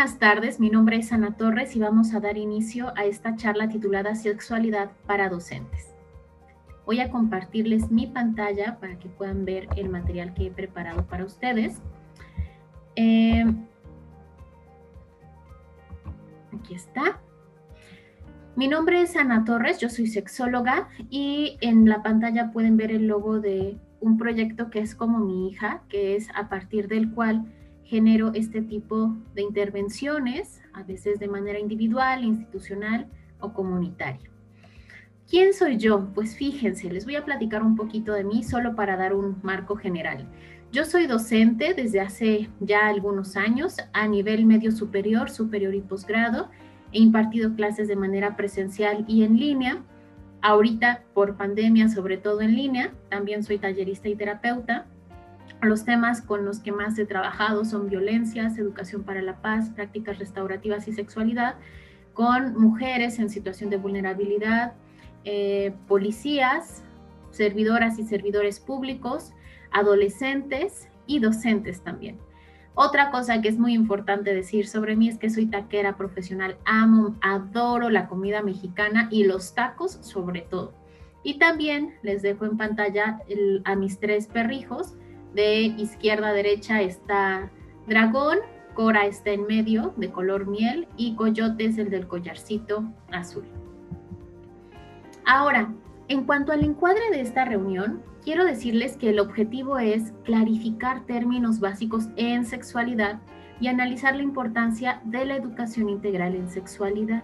buenas tardes, mi nombre es Ana Torres y vamos a dar inicio a esta charla titulada Sexualidad para docentes. Voy a compartirles mi pantalla para que puedan ver el material que he preparado para ustedes. Aquí está. Mi nombre es Ana Torres, yo soy sexóloga y en la pantalla pueden ver el logo de un proyecto que es como mi hija, que es a partir del cual genero este tipo de intervenciones, a veces de manera individual, institucional o comunitaria. ¿Quién soy yo? Pues fíjense, les voy a platicar un poquito de mí solo para dar un marco general. Yo soy docente desde hace ya algunos años a nivel medio superior, superior y posgrado. He impartido clases de manera presencial y en línea. Ahorita, por pandemia, sobre todo en línea. También soy tallerista y terapeuta. Los temas con los que más he trabajado son violencias, educación para la paz, prácticas restaurativas y sexualidad, con mujeres en situación de vulnerabilidad, policías, servidoras y servidores públicos, adolescentes y docentes también. Otra cosa que es muy importante decir sobre mí es que soy taquera profesional, amo, adoro la comida mexicana y los tacos sobre todo. Y también les dejo en pantalla a mis 3 perrijos. De izquierda a derecha está Dragón, Cora está en medio, de color miel, y Coyote es el del collarcito azul. Ahora, en cuanto al encuadre de esta reunión, quiero decirles que el objetivo es clarificar términos básicos en sexualidad y analizar la importancia de la educación integral en sexualidad.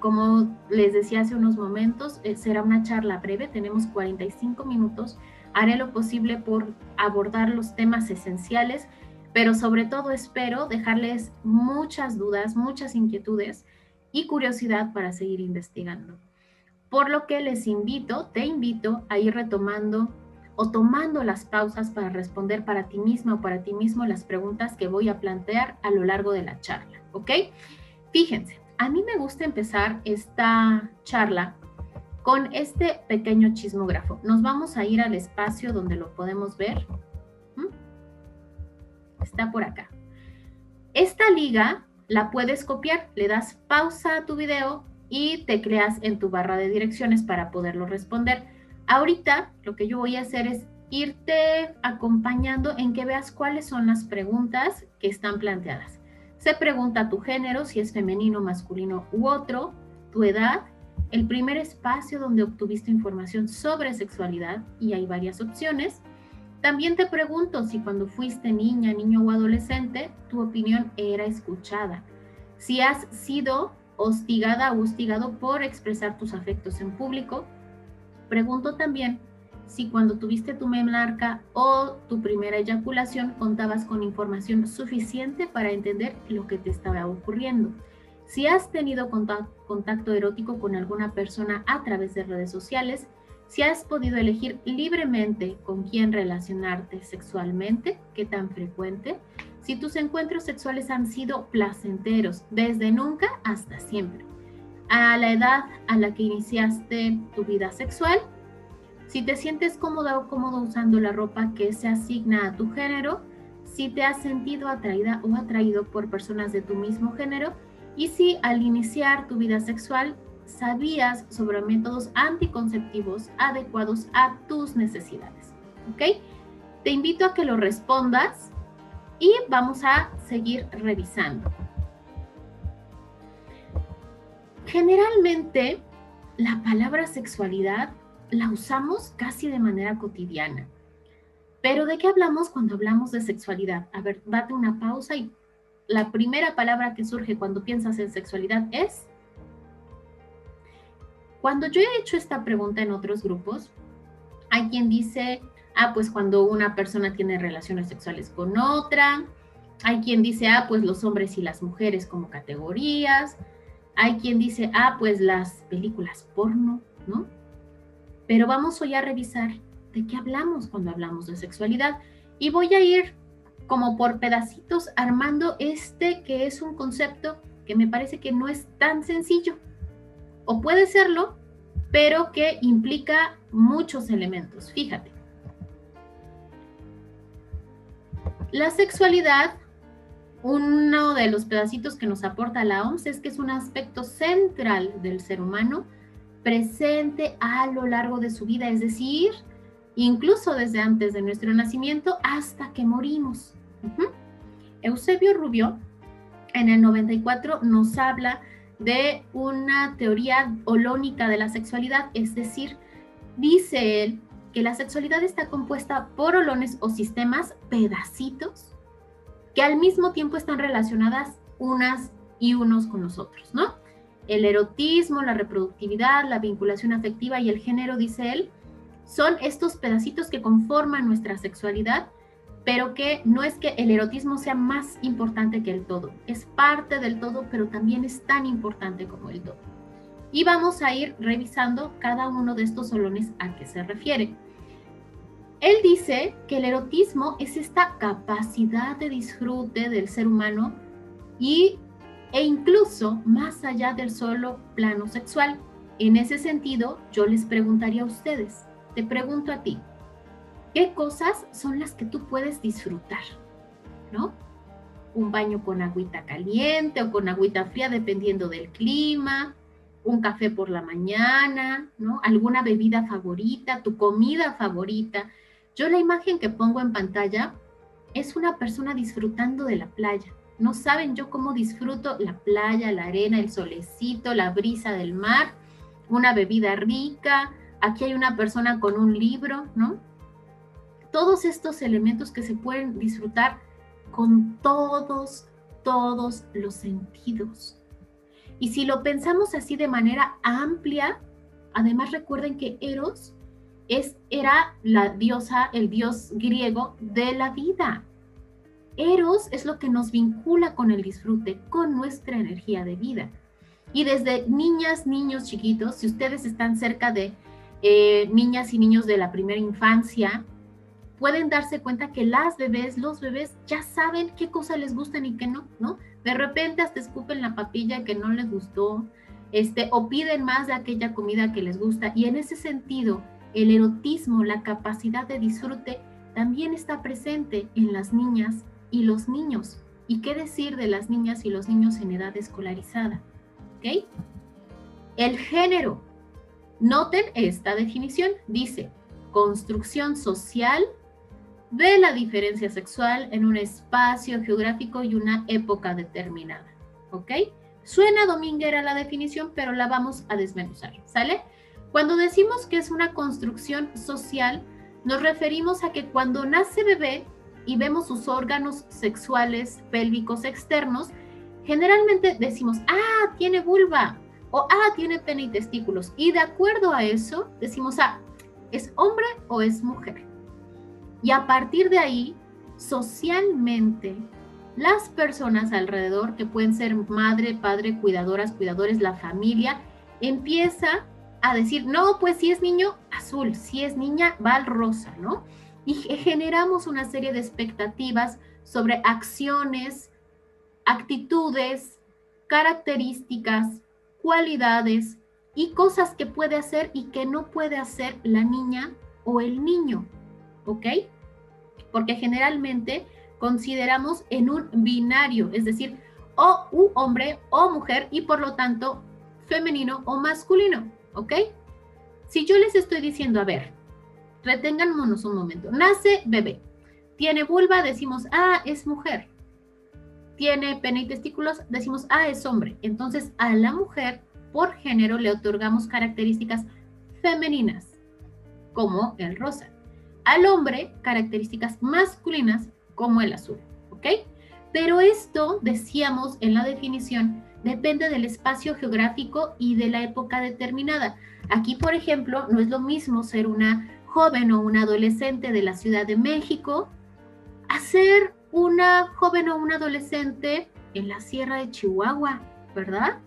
Como les decía hace unos momentos, será una charla breve, tenemos 45 minutos. Haré lo posible por abordar los temas esenciales, pero sobre todo espero dejarles muchas dudas, muchas inquietudes y curiosidad para seguir investigando. Por lo que te invito a ir retomando o tomando las pausas para responder para ti misma o para ti mismo las preguntas que voy a plantear a lo largo de la charla, ¿ok? Fíjense, a mí me gusta empezar esta charla con este pequeño chismógrafo. Nos vamos a ir al espacio donde lo podemos ver. Está por acá. Esta liga la puedes copiar, le das pausa a tu video y tecleas en tu barra de direcciones para poderlo responder. Ahorita lo que yo voy a hacer es irte acompañando en que veas cuáles son las preguntas que están planteadas. Se pregunta tu género, si es femenino, masculino u otro, tu edad, el primer espacio donde obtuviste información sobre sexualidad, y hay varias opciones. También te pregunto si cuando fuiste niña, niño o adolescente, tu opinión era escuchada. Si has sido hostigada o hostigado por expresar tus afectos en público. Pregunto también si cuando tuviste tu menarca o tu primera eyaculación contabas con información suficiente para entender lo que te estaba ocurriendo. Si has tenido contacto erótico con alguna persona a través de redes sociales, si has podido elegir libremente con quién relacionarte sexualmente, qué tan frecuente, si tus encuentros sexuales han sido placenteros desde nunca hasta siempre, a la edad a la que iniciaste tu vida sexual, si te sientes cómoda o cómodo usando la ropa que se asigna a tu género, si te has sentido atraída o atraído por personas de tu mismo género, y si al iniciar tu vida sexual sabías sobre métodos anticonceptivos adecuados a tus necesidades. ¿Ok? Te invito a que lo respondas y vamos a seguir revisando. Generalmente, la palabra sexualidad la usamos casi de manera cotidiana. Pero ¿de qué hablamos cuando hablamos de sexualidad? A ver, date una pausa y la primera palabra que surge cuando piensas en sexualidad es... Cuando yo he hecho esta pregunta en otros grupos, hay quien dice, pues cuando una persona tiene relaciones sexuales con otra. Hay quien dice, pues los hombres y las mujeres como categorías. Hay quien dice, pues las películas porno, ¿no? Pero vamos hoy a revisar de qué hablamos cuando hablamos de sexualidad. Y voy a ir como por pedacitos armando que es un concepto que me parece que no es tan sencillo. O puede serlo, pero que implica muchos elementos. Fíjate. La sexualidad Uno de los pedacitos que nos aporta la OMS es que es un aspecto central del ser humano presente a lo largo de su vida, es decir, incluso desde antes de nuestro nacimiento hasta que morimos. Eusebio Rubio, en el 94, nos habla de una teoría holónica de la sexualidad, es decir, dice él que la sexualidad está compuesta por holones o sistemas, pedacitos, que al mismo tiempo están relacionadas unas y unos con los otros, ¿no? El erotismo, la reproductividad, la vinculación afectiva y el género, dice él, son estos pedacitos que conforman nuestra sexualidad, pero que no es que el erotismo sea más importante que el todo, es parte del todo, pero también es tan importante como el todo. Y vamos a ir revisando cada uno de estos holones a qué se refiere. Él dice que el erotismo es esta capacidad de disfrute del ser humano e incluso más allá del solo plano sexual. En ese sentido, yo les preguntaría a ustedes, te pregunto a ti, ¿qué cosas son las que tú puedes disfrutar? ¿No? Un baño con agüita caliente o con agüita fría, dependiendo del clima, un café por la mañana, ¿no? Alguna bebida favorita, tu comida favorita. Yo la imagen que pongo en pantalla es una persona disfrutando de la playa. No saben yo cómo disfruto la playa, la arena, el solecito, la brisa del mar, una bebida rica. Aquí hay una persona con un libro, ¿no? Todos estos elementos que se pueden disfrutar con todos los sentidos. Y si lo pensamos así de manera amplia, además recuerden que Eros era la diosa, el dios griego de la vida. Eros es lo que nos vincula con el disfrute, con nuestra energía de vida. Y desde niñas, niños chiquitos, si ustedes están cerca de niñas y niños de la primera infancia, pueden darse cuenta que los bebés ya saben qué cosas les gustan y qué no, ¿no? De repente hasta escupen la papilla que no les gustó, o piden más de aquella comida que les gusta. Y en ese sentido, el erotismo, la capacidad de disfrute, también está presente en las niñas y los niños. ¿Y qué decir de las niñas y los niños en edad escolarizada? ¿Ok? El género. Noten esta definición. Dice, construcción social de la diferencia sexual en un espacio geográfico y una época determinada, ¿ok? Suena dominguera la definición, pero la vamos a desmenuzar, ¿sale? Cuando decimos que es una construcción social, nos referimos a que cuando nace bebé y vemos sus órganos sexuales pélvicos externos, generalmente decimos, ah, tiene vulva, o ah, tiene pene y testículos, y de acuerdo a eso decimos, ah, ¿es hombre o es mujer? Y a partir de ahí, socialmente, las personas alrededor, que pueden ser madre, padre, cuidadoras, cuidadores, la familia, empieza a decir, no, pues si es niño, azul, si es niña, va al rosa, ¿no? Y generamos una serie de expectativas sobre acciones, actitudes, características, cualidades y cosas que puede hacer y que no puede hacer la niña o el niño. ¿Ok? Porque generalmente consideramos en un binario, es decir, o un hombre o mujer y por lo tanto femenino o masculino, ¿ok? Si yo les estoy diciendo, a ver, reténgannos un momento, nace bebé, tiene vulva, decimos, ah, es mujer, tiene pene y testículos, decimos, ah, es hombre. Entonces a la mujer por género le otorgamos características femeninas, como el rosa. Al hombre, características masculinas como el azul, ¿ok? Pero esto, decíamos en la definición, depende del espacio geográfico y de la época determinada. Aquí, por ejemplo, no es lo mismo ser una joven o una adolescente de la Ciudad de México a ser una joven o un adolescente en la Sierra de Chihuahua, ¿verdad?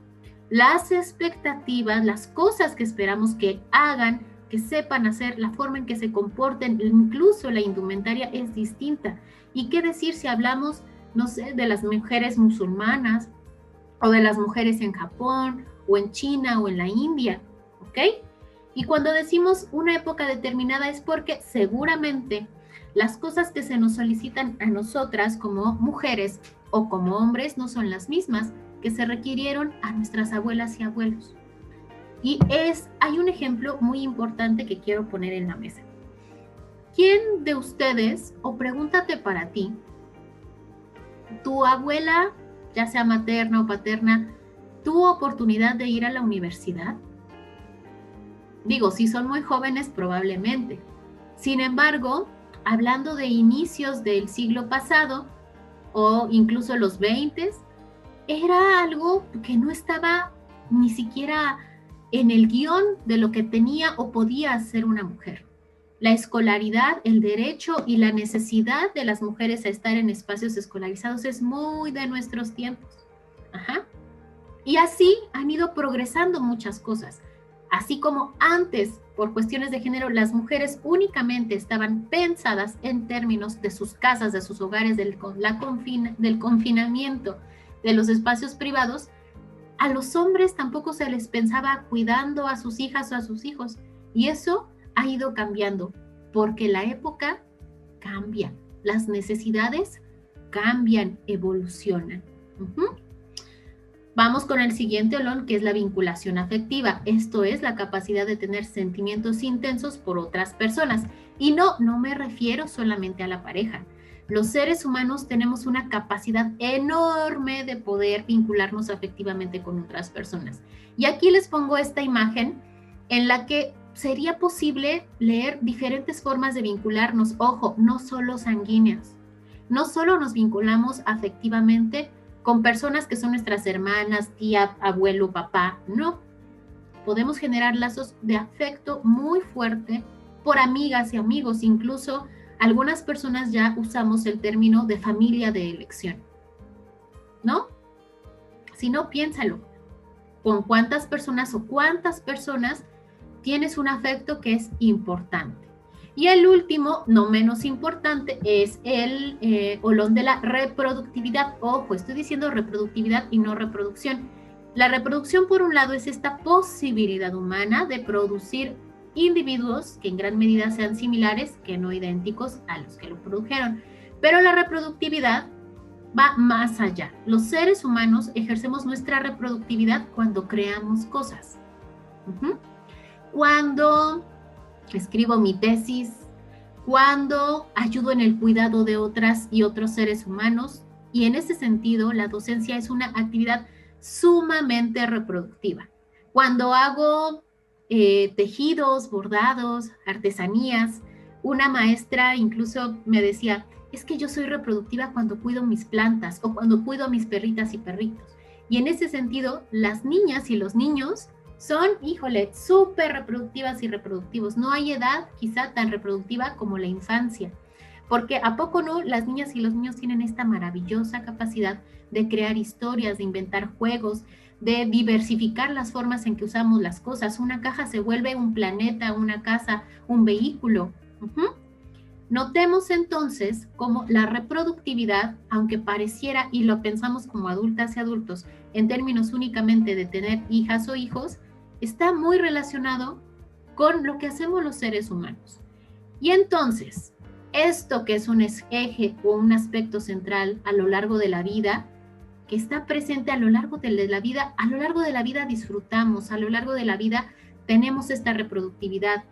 Las expectativas, las cosas que esperamos que hagan, que sepan hacer, la forma en que se comporten, incluso la indumentaria es distinta. ¿Y qué decir si hablamos, no sé, de las mujeres musulmanas o de las mujeres en Japón o en China o en la India? ¿Ok? Y cuando decimos una época determinada es porque seguramente las cosas que se nos solicitan a nosotras como mujeres o como hombres no son las mismas que se requirieron a nuestras abuelas y abuelos. Y hay un ejemplo muy importante que quiero poner en la mesa. ¿Quién de ustedes, o pregúntate para ti, tu abuela, ya sea materna o paterna, tuvo oportunidad de ir a la universidad? Digo, si son muy jóvenes, probablemente. Sin embargo, hablando de inicios del siglo pasado, o incluso los 20, era algo que no estaba ni siquiera en el guión de lo que tenía o podía hacer una mujer. La escolaridad, el derecho y la necesidad de las mujeres a estar en espacios escolarizados es muy de nuestros tiempos. Ajá. Y así han ido progresando muchas cosas. Así como antes, por cuestiones de género, las mujeres únicamente estaban pensadas en términos de sus casas, de sus hogares, del confinamiento, de los espacios privados, a los hombres tampoco se les pensaba cuidando a sus hijas o a sus hijos. Y eso ha ido cambiando, porque la época cambia, las necesidades cambian, evolucionan. Vamos con el siguiente olón, que es la vinculación afectiva. Esto es la capacidad de tener sentimientos intensos por otras personas. Y no me refiero solamente a la pareja. Los seres humanos tenemos una capacidad enorme de poder vincularnos afectivamente con otras personas. Y aquí les pongo esta imagen en la que sería posible leer diferentes formas de vincularnos. Ojo, no solo sanguíneas. No solo nos vinculamos afectivamente con personas que son nuestras hermanas, tía, abuelo, papá, no. Podemos generar lazos de afecto muy fuerte por amigas y amigos. Incluso algunas personas ya usamos el término de familia de elección, ¿no? Si no, piénsalo. ¿Con cuántas personas o cuántas personas tienes un afecto que es importante? Y el último, no menos importante, es el olón de la reproductividad. Ojo, estoy diciendo reproductividad y no reproducción. La reproducción, por un lado, es esta posibilidad humana de producir individuos que en gran medida sean similares, que no idénticos a los que lo produjeron. Pero la reproductividad va más allá. Los seres humanos ejercemos nuestra reproductividad cuando creamos cosas. Cuando escribo mi tesis, cuando ayudo en el cuidado de otras y otros seres humanos, y en ese sentido la docencia es una actividad sumamente reproductiva. Cuando hago tejidos, bordados, artesanías, una maestra incluso me decía, es que yo soy reproductiva cuando cuido mis plantas o cuando cuido a mis perritas y perritos. Y en ese sentido, las niñas y los niños son, súper reproductivas y reproductivos. No hay edad quizá tan reproductiva como la infancia, porque ¿a poco no? Las niñas y los niños tienen esta maravillosa capacidad de crear historias, de inventar juegos, de diversificar las formas en que usamos las cosas. Una caja se vuelve un planeta, una casa, un vehículo. Notemos entonces cómo la reproductividad, aunque pareciera, y lo pensamos como adultas y adultos, en términos únicamente de tener hijas o hijos, está muy relacionado con lo que hacemos los seres humanos. Y entonces, esto que es un eje o un aspecto central a lo largo de la vida, que está presente a lo largo de la vida disfrutamos, a lo largo de la vida tenemos esta reproductividad.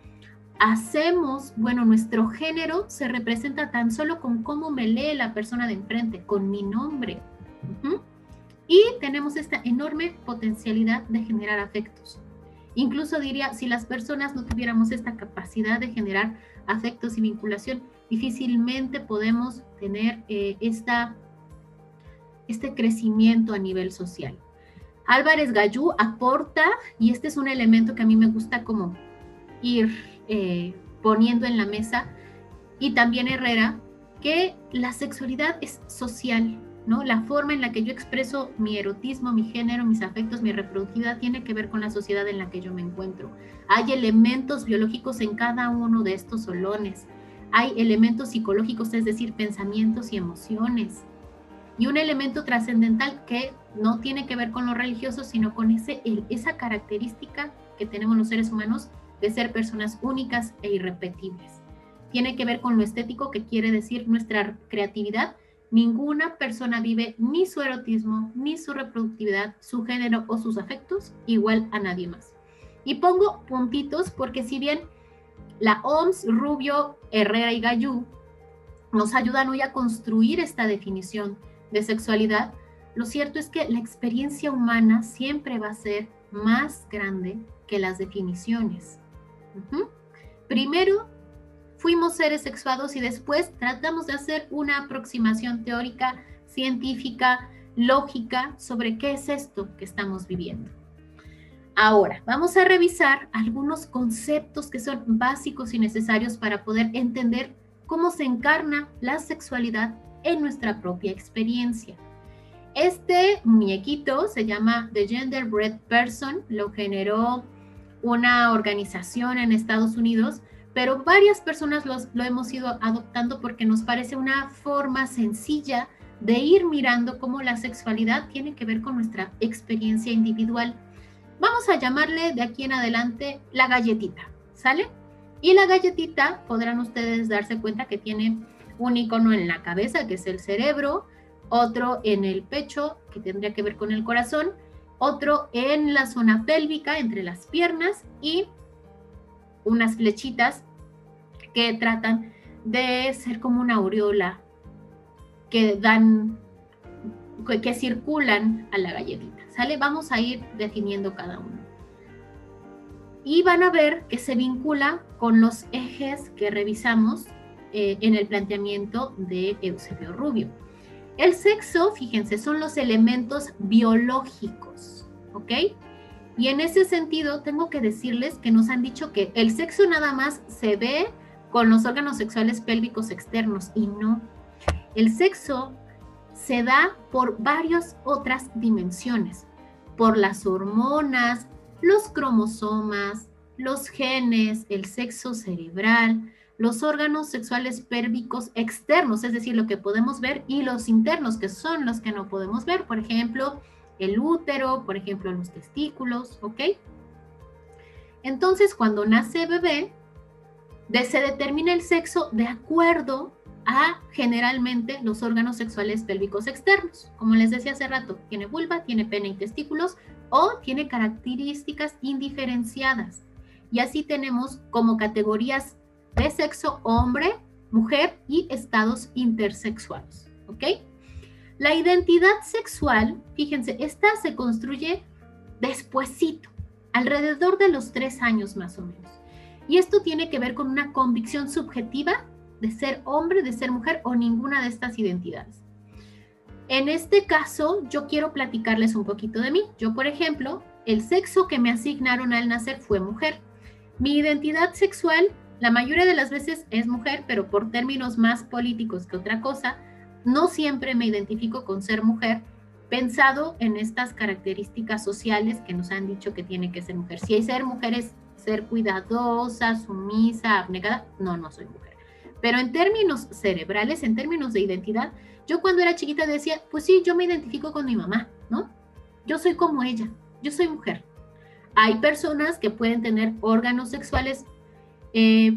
Nuestro género se representa tan solo con cómo me lee la persona de enfrente, con mi nombre. Y tenemos esta enorme potencialidad de generar afectos. Incluso diría, si las personas no tuviéramos esta capacidad de generar afectos y vinculación, difícilmente podemos tener este crecimiento a nivel social. Álvarez Gallú aporta, y este es un elemento que a mí me gusta como ir poniendo en la mesa, y también Herrera, que la sexualidad es social, ¿no? La forma en la que yo expreso mi erotismo, mi género, mis afectos, mi reproductividad tiene que ver con la sociedad en la que yo me encuentro. Hay elementos biológicos en cada uno de estos olones. Hay elementos psicológicos, es decir, pensamientos y emociones. Y un elemento trascendental que no tiene que ver con lo religioso, sino con esa característica que tenemos los seres humanos de ser personas únicas e irrepetibles. Tiene que ver con lo estético, que quiere decir nuestra creatividad, Ninguna persona vive ni su erotismo, ni su reproductividad, su género o sus afectos igual a nadie más. Y pongo puntitos porque si bien la OMS, Rubio, Herrera y Gallú nos ayudan hoy a construir esta definición de sexualidad, lo cierto es que la experiencia humana siempre va a ser más grande que las definiciones. Primero fuimos seres sexuados y después tratamos de hacer una aproximación teórica, científica, lógica sobre qué es esto que estamos viviendo. Ahora, vamos a revisar algunos conceptos que son básicos y necesarios para poder entender cómo se encarna la sexualidad en nuestra propia experiencia. Este muñequito se llama The Genderbread Person, lo generó una organización en Estados Unidos, pero varias personas lo hemos ido adoptando porque nos parece una forma sencilla de ir mirando cómo la sexualidad tiene que ver con nuestra experiencia individual. Vamos a llamarle de aquí en adelante la galletita, ¿sale? Y la galletita, podrán ustedes darse cuenta que tiene un icono en la cabeza, que es el cerebro, otro en el pecho, que tendría que ver con el corazón, otro en la zona pélvica, entre las piernas, y unas flechitas que tratan de ser como una aureola que circulan a la galletita, ¿sale? Vamos a ir definiendo cada uno. Y van a ver que se vincula con los ejes que revisamos en el planteamiento de Eusebio Rubio. El sexo, fíjense, son los elementos biológicos, ¿ok? Y en ese sentido, tengo que decirles que nos han dicho que el sexo nada más se ve con los órganos sexuales pélvicos externos, y no. El sexo se da por varias otras dimensiones, por las hormonas, los cromosomas, los genes, el sexo cerebral, los órganos sexuales pélvicos externos, es decir, lo que podemos ver, y los internos, que son los que no podemos ver, por ejemplo, el útero, por ejemplo, los testículos, ¿ok? Entonces, cuando nace bebé, se determina el sexo de acuerdo a generalmente los órganos sexuales pélvicos externos. Como les decía hace rato, tiene vulva, tiene pene y testículos, o tiene características indiferenciadas. Y así tenemos como categorías de sexo hombre, mujer y estados intersexuales, ¿ok? La identidad sexual, fíjense, esta se construye despuesito, alrededor de los 3 años más o menos. Y esto tiene que ver con una convicción subjetiva de ser hombre, de ser mujer o ninguna de estas identidades. En este caso, yo quiero platicarles un poquito de mí. Yo, por ejemplo, el sexo que me asignaron al nacer fue mujer. Mi identidad sexual, la mayoría de las veces es mujer, pero por términos más políticos que otra cosa, no siempre me identifico con ser mujer, pensado en estas características sociales que nos han dicho que tiene que ser mujer. Si hay ser mujer es ser cuidadosa, sumisa, abnegada, no soy mujer. Pero en términos cerebrales, en términos de identidad, yo cuando era chiquita decía, pues sí, yo me identifico con mi mamá, ¿no? Yo soy como ella, yo soy mujer. Hay personas que pueden tener órganos sexuales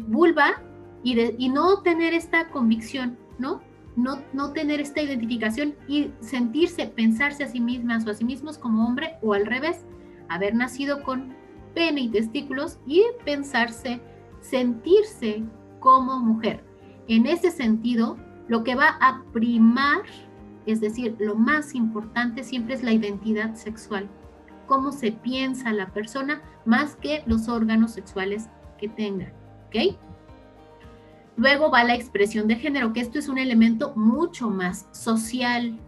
vulva y no tener esta convicción, ¿no? No tener esta identificación y sentirse, pensarse a sí mismas o a sí mismos como hombre, o al revés, haber nacido con pene y testículos y pensarse, sentirse como mujer. En ese sentido, lo que va a primar, es decir, lo más importante siempre es la identidad sexual, cómo se piensa la persona, más que los órganos sexuales que tenga, ¿ok? Luego va la expresión de género, que esto es un elemento mucho más social,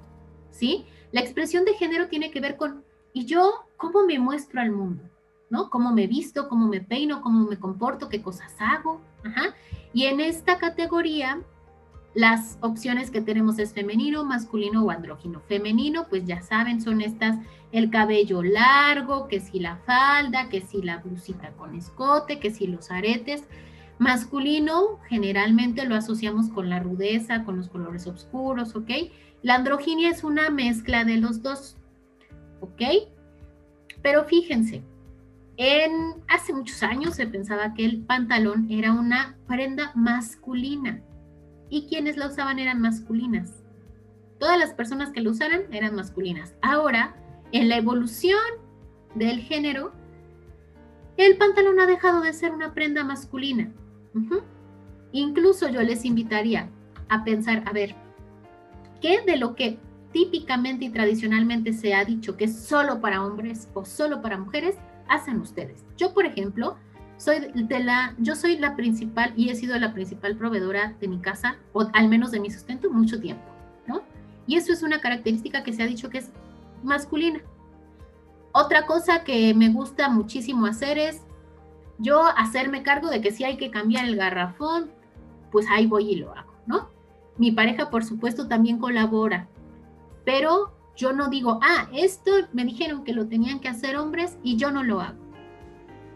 ¿sí? La expresión de género tiene que ver con, ¿y yo cómo me muestro al mundo? ¿No? ¿Cómo me visto? ¿Cómo me peino? ¿Cómo me comporto? ¿Qué cosas hago? Ajá. Y en esta categoría, las opciones que tenemos es femenino, masculino o andrógino. Femenino, pues ya saben, son estas, el cabello largo, que si la falda, que si la blusita con escote, que si los aretes. Masculino, generalmente lo asociamos con la rudeza, con los colores oscuros, ¿ok? La androginia es una mezcla de los dos, ¿ok? Pero fíjense, hace muchos años se pensaba que el pantalón era una prenda masculina y quienes la usaban eran masculinas. Todas las personas que lo usaran eran masculinas. Ahora, en la evolución del género, el pantalón ha dejado de ser una prenda masculina. Incluso yo les invitaría a pensar, a ver, ¿qué de lo que típicamente y tradicionalmente se ha dicho que es solo para hombres o solo para mujeres, hacen ustedes? Yo, por ejemplo, yo soy la principal y he sido la principal proveedora de mi casa, o al menos de mi sustento, mucho tiempo, ¿no? Y eso es una característica que se ha dicho que es masculina. Otra cosa que me gusta muchísimo hacer es yo hacerme cargo de que si hay que cambiar el garrafón, pues ahí voy y lo hago, ¿no? Mi pareja, por supuesto, también colabora, pero yo no digo, esto me dijeron que lo tenían que hacer hombres y yo no lo hago.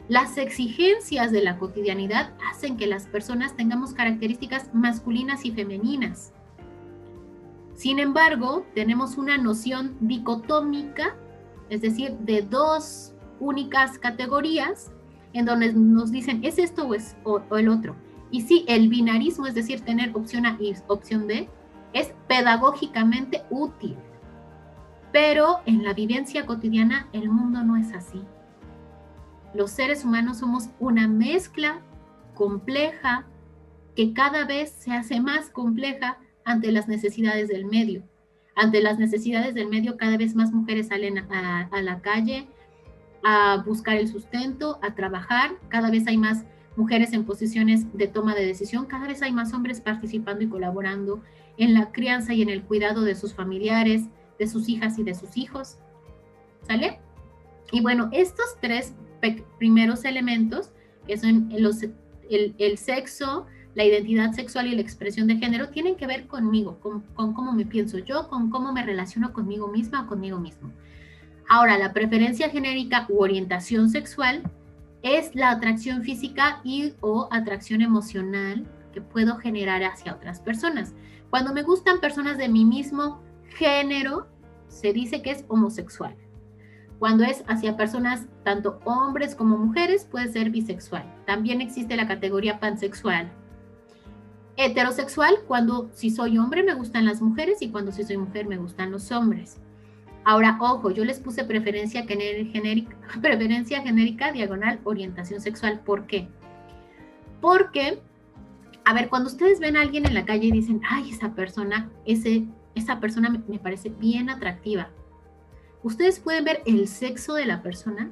Las exigencias de la cotidianidad hacen que las personas tengamos características masculinas y femeninas. Sin embargo, tenemos una noción dicotómica, es decir, de dos únicas categorías, en donde nos dicen, ¿es esto o el otro? Y sí, el binarismo, es decir, tener opción A y opción B, es pedagógicamente útil. Pero en la vivencia cotidiana, el mundo no es así. Los seres humanos somos una mezcla compleja que cada vez se hace más compleja ante las necesidades del medio. Ante las necesidades del medio, cada vez más mujeres salen a la calle a buscar el sustento, a trabajar. Cada vez hay más mujeres en posiciones de toma de decisión. Cada vez hay más hombres participando y colaborando en la crianza y en el cuidado de sus familiares, de sus hijas y de sus hijos. ¿Sale? Y bueno, estos tres primeros elementos, que son el sexo, la identidad sexual y la expresión de género, tienen que ver conmigo, con cómo me pienso yo, con cómo me relaciono conmigo misma o conmigo mismo. Ahora, la preferencia genérica u orientación sexual es la atracción física y o atracción emocional que puedo generar hacia otras personas. Cuando me gustan personas de mi mismo género, se dice que es homosexual. Cuando es hacia personas, tanto hombres como mujeres, puede ser bisexual. También existe la categoría pansexual. Heterosexual, cuando si soy hombre me gustan las mujeres y cuando si soy mujer me gustan los hombres. Ahora, ojo, yo les puse preferencia genérica, diagonal, orientación sexual. ¿Por qué? Porque, a ver, cuando ustedes ven a alguien en la calle y dicen, ay, esa persona me parece bien atractiva, ustedes pueden ver el sexo de la persona,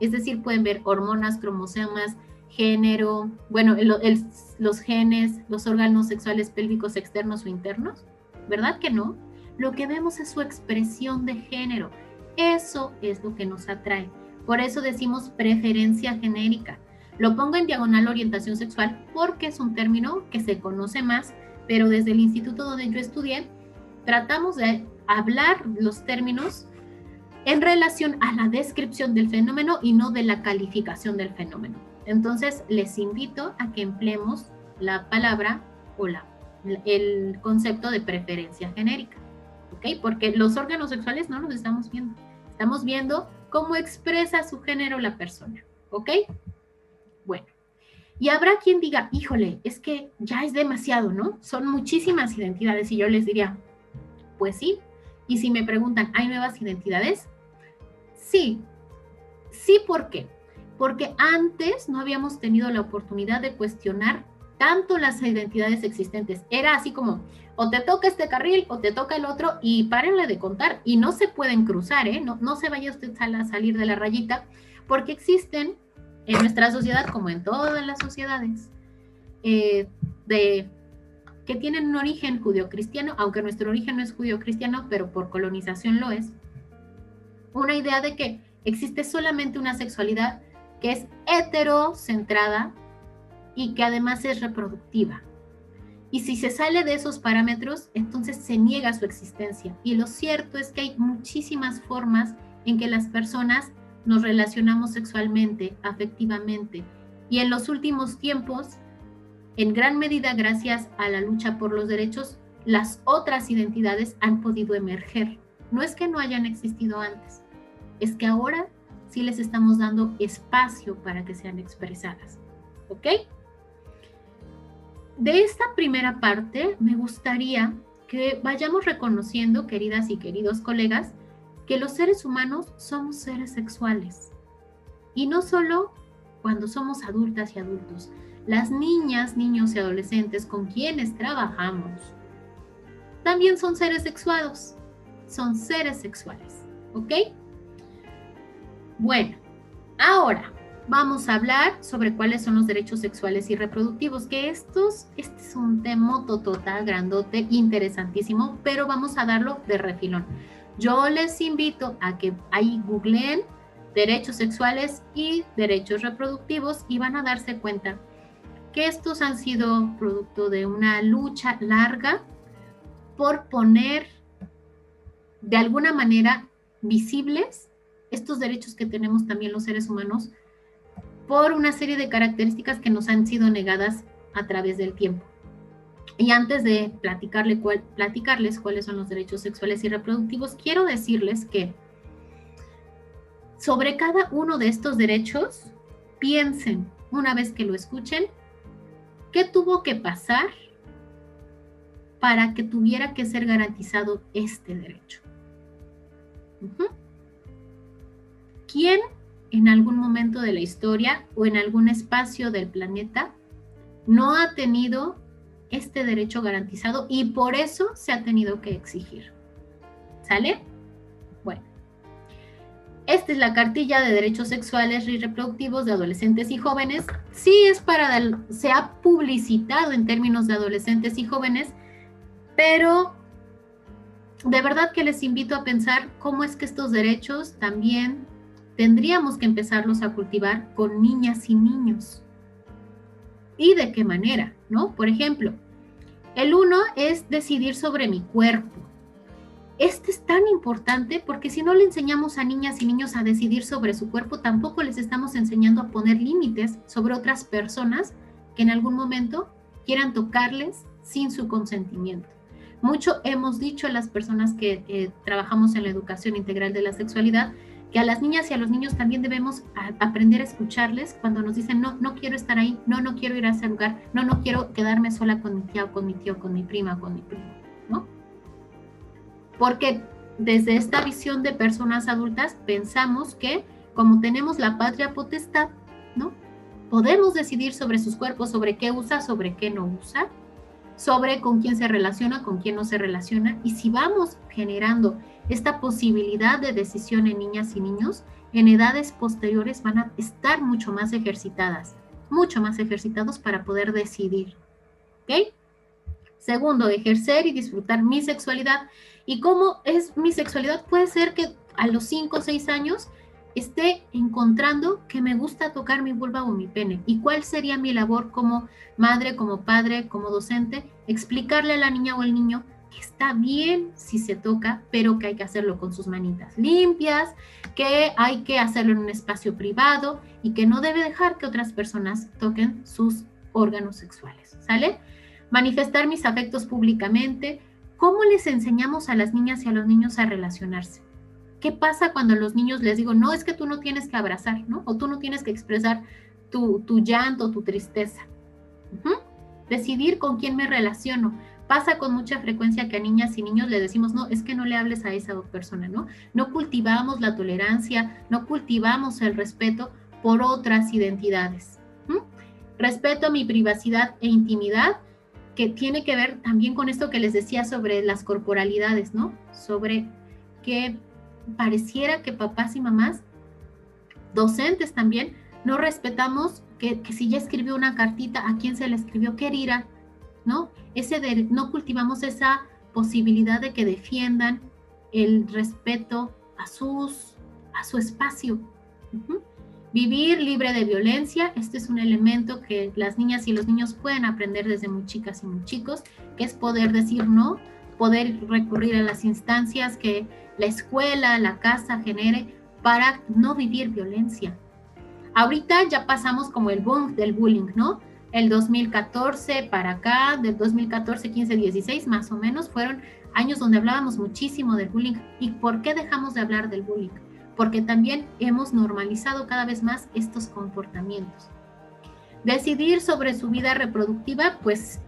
es decir, pueden ver hormonas, cromosomas, género, bueno, los genes, los órganos sexuales pélvicos externos o internos, ¿verdad que no? Lo que vemos es su expresión de género. Eso es lo que nos atrae. Por eso decimos preferencia genérica. Lo pongo en diagonal orientación sexual porque es un término que se conoce más, pero desde el instituto donde yo estudié, tratamos de hablar los términos en relación a la descripción del fenómeno y no de la calificación del fenómeno. Entonces, les invito a que empleemos la palabra o el concepto de preferencia genérica. ¿Ok? Porque los órganos sexuales no los estamos viendo. Estamos viendo cómo expresa su género la persona. ¿Ok? Bueno. Y habrá quien diga, híjole, es que ya es demasiado, ¿no? Son muchísimas identidades. Y yo les diría, pues sí. Y si me preguntan, ¿hay nuevas identidades? Sí. Sí, ¿por qué? Porque antes no habíamos tenido la oportunidad de cuestionar tanto las identidades existentes. Era así como, o te toca este carril o te toca el otro y párenle de contar. Y no se pueden cruzar, ¿eh? No se vaya usted a salir de la rayita, porque existen en nuestra sociedad, como en todas las sociedades, que tienen un origen judeocristiano, aunque nuestro origen no es judeocristiano, pero por colonización lo es, una idea de que existe solamente una sexualidad que es heterocentrada y que además es reproductiva. Y si se sale de esos parámetros, entonces se niega su existencia. Y lo cierto es que hay muchísimas formas en que las personas nos relacionamos sexualmente, afectivamente. Y en los últimos tiempos, en gran medida gracias a la lucha por los derechos, las otras identidades han podido emerger. No es que no hayan existido antes, es que ahora sí les estamos dando espacio para que sean expresadas. ¿Ok? De esta primera parte me gustaría que vayamos reconociendo, queridas y queridos colegas, que los seres humanos somos seres sexuales. Y no solo cuando somos adultas y adultos. Las niñas, niños y adolescentes con quienes trabajamos también son seres sexuados. Son seres sexuales. ¿Ok? Bueno, ahora vamos a hablar sobre cuáles son los derechos sexuales y reproductivos, que este es un tema total, grandote, interesantísimo, pero vamos a darlo de refilón. Yo les invito a que ahí googleen derechos sexuales y derechos reproductivos y van a darse cuenta que estos han sido producto de una lucha larga por poner de alguna manera visibles estos derechos que tenemos también los seres humanos por una serie de características que nos han sido negadas a través del tiempo. Y antes de platicarles cuáles son los derechos sexuales y reproductivos, quiero decirles que sobre cada uno de estos derechos, piensen, una vez que lo escuchen, qué tuvo que pasar para que tuviera que ser garantizado este derecho. ¿Quién en algún momento de la historia o en algún espacio del planeta no ha tenido este derecho garantizado y por eso se ha tenido que exigir? ¿Sale? Bueno, esta es la cartilla de derechos sexuales y reproductivos de adolescentes y jóvenes. Sí, se ha publicitado en términos de adolescentes y jóvenes, pero de verdad que les invito a pensar cómo es que estos derechos también tendríamos que empezarlos a cultivar con niñas y niños. ¿Y de qué manera? ¿No? Por ejemplo, el uno es decidir sobre mi cuerpo. Este es tan importante porque si no le enseñamos a niñas y niños a decidir sobre su cuerpo, tampoco les estamos enseñando a poner límites sobre otras personas que en algún momento quieran tocarles sin su consentimiento. Mucho hemos dicho a las personas que trabajamos en la educación integral de la sexualidad que a las niñas y a los niños también debemos aprender a escucharles cuando nos dicen no quiero estar ahí, no quiero ir a ese lugar, no quiero quedarme sola con mi tía o con mi tío, con mi prima o con mi primo, ¿no? Porque desde esta visión de personas adultas pensamos que como tenemos la patria potestad, ¿no? Podemos decidir sobre sus cuerpos, sobre qué usa, sobre qué no usa, sobre con quién se relaciona, con quién no se relaciona, y si vamos generando esta posibilidad de decisión en niñas y niños, en edades posteriores van a estar mucho más ejercitados para poder decidir. ¿Ok? Segundo, ejercer y disfrutar mi sexualidad. ¿Y cómo es mi sexualidad? Puede ser que a los 5 o 6 años esté encontrando que me gusta tocar mi vulva o mi pene. ¿Y cuál sería mi labor como madre, como padre, como docente? Explicarle a la niña o el niño que está bien si se toca, pero que hay que hacerlo con sus manitas limpias, que hay que hacerlo en un espacio privado y que no debe dejar que otras personas toquen sus órganos sexuales, ¿sale? Manifestar mis afectos públicamente. ¿Cómo les enseñamos a las niñas y a los niños a relacionarse? ¿Qué pasa cuando a los niños les digo, no, es que tú no tienes que abrazar, ¿no? O tú no tienes que expresar tu llanto, tu tristeza? Decidir con quién me relaciono. Pasa con mucha frecuencia que a niñas y niños les decimos, no, es que no le hables a esa persona, ¿no? No cultivamos la tolerancia, no cultivamos el respeto por otras identidades. Respeto a mi privacidad e intimidad, que tiene que ver también con esto que les decía sobre las corporalidades, ¿no? Sobre que pareciera que papás y mamás, docentes también, no respetamos que si ya escribió una cartita, ¿a quién se le escribió? ¿Qué dirá? ¿No? No cultivamos esa posibilidad de que defiendan el respeto a su espacio. Vivir libre de violencia. Este es un elemento que las niñas y los niños pueden aprender desde muy chicas y muy chicos, que es poder decir no, poder recurrir a las instancias que la escuela, la casa genere para no vivir violencia. Ahorita ya pasamos como el boom del bullying, ¿no? El 2014 para acá, del 2014, 15, 16 más o menos, fueron años donde hablábamos muchísimo del bullying. ¿Y por qué dejamos de hablar del bullying? Porque también hemos normalizado cada vez más estos comportamientos. Decidir sobre su vida reproductiva, pues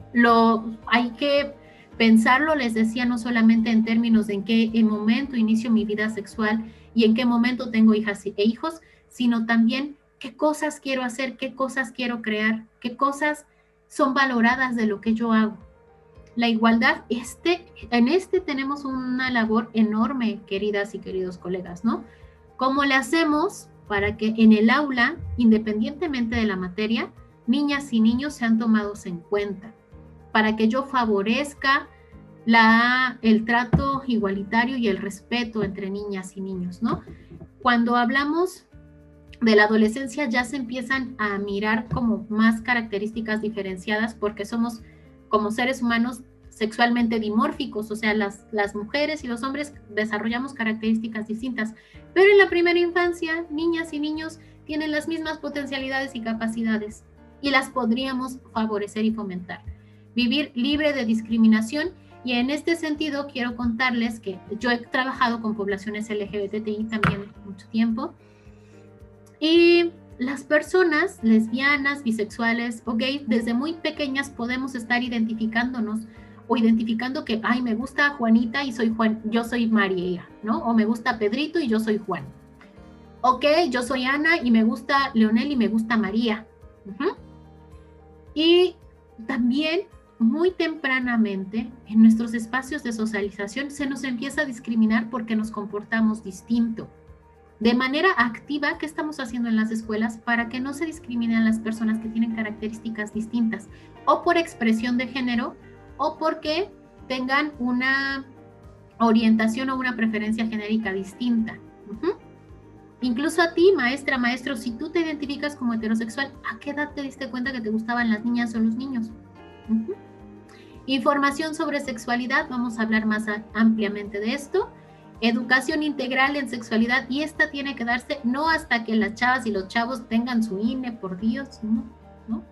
hay que Pensarlo, les decía, no solamente en términos de en qué momento inicio mi vida sexual y en qué momento tengo hijas e hijos, sino también qué cosas quiero hacer, qué cosas quiero crear, qué cosas son valoradas de lo que yo hago. La igualdad, en tenemos una labor enorme, queridas y queridos colegas, ¿no? ¿Cómo le hacemos para que en el aula, independientemente de la materia, niñas y niños sean tomados en cuenta? Para que yo favorezca el trato igualitario y el respeto entre niñas y niños, ¿no? Cuando hablamos de la adolescencia ya se empiezan a mirar como más características diferenciadas porque somos como seres humanos sexualmente dimórficos, o sea, las mujeres y los hombres desarrollamos características distintas, pero en la primera infancia, niñas y niños tienen las mismas potencialidades y capacidades y las podríamos favorecer y fomentar. Vivir libre de discriminación. Y en este sentido quiero contarles que yo he trabajado con poblaciones LGBTI también mucho tiempo, y las personas lesbianas, bisexuales o gays desde muy pequeñas podemos estar identificándonos o identificando que, ay, me gusta Juanita y soy Juan, yo soy María, ¿no? O me gusta Pedrito y yo soy Juan. Ok, yo soy Ana y me gusta Leonel y me gusta María. Y también muy tempranamente en nuestros espacios de socialización se nos empieza a discriminar porque nos comportamos distinto. De manera activa, ¿qué estamos haciendo en las escuelas para que no se discriminen a las personas que tienen características distintas? O por expresión de género, o porque tengan una orientación o una preferencia genérica distinta. Incluso a ti, maestra, maestro, si tú te identificas como heterosexual, ¿a qué edad te diste cuenta que te gustaban las niñas o los niños? Información sobre sexualidad, vamos a hablar más ampliamente de esto. Educación integral en sexualidad, y esta tiene que darse no hasta que las chavas y los chavos tengan su INE, por Dios, ¿no?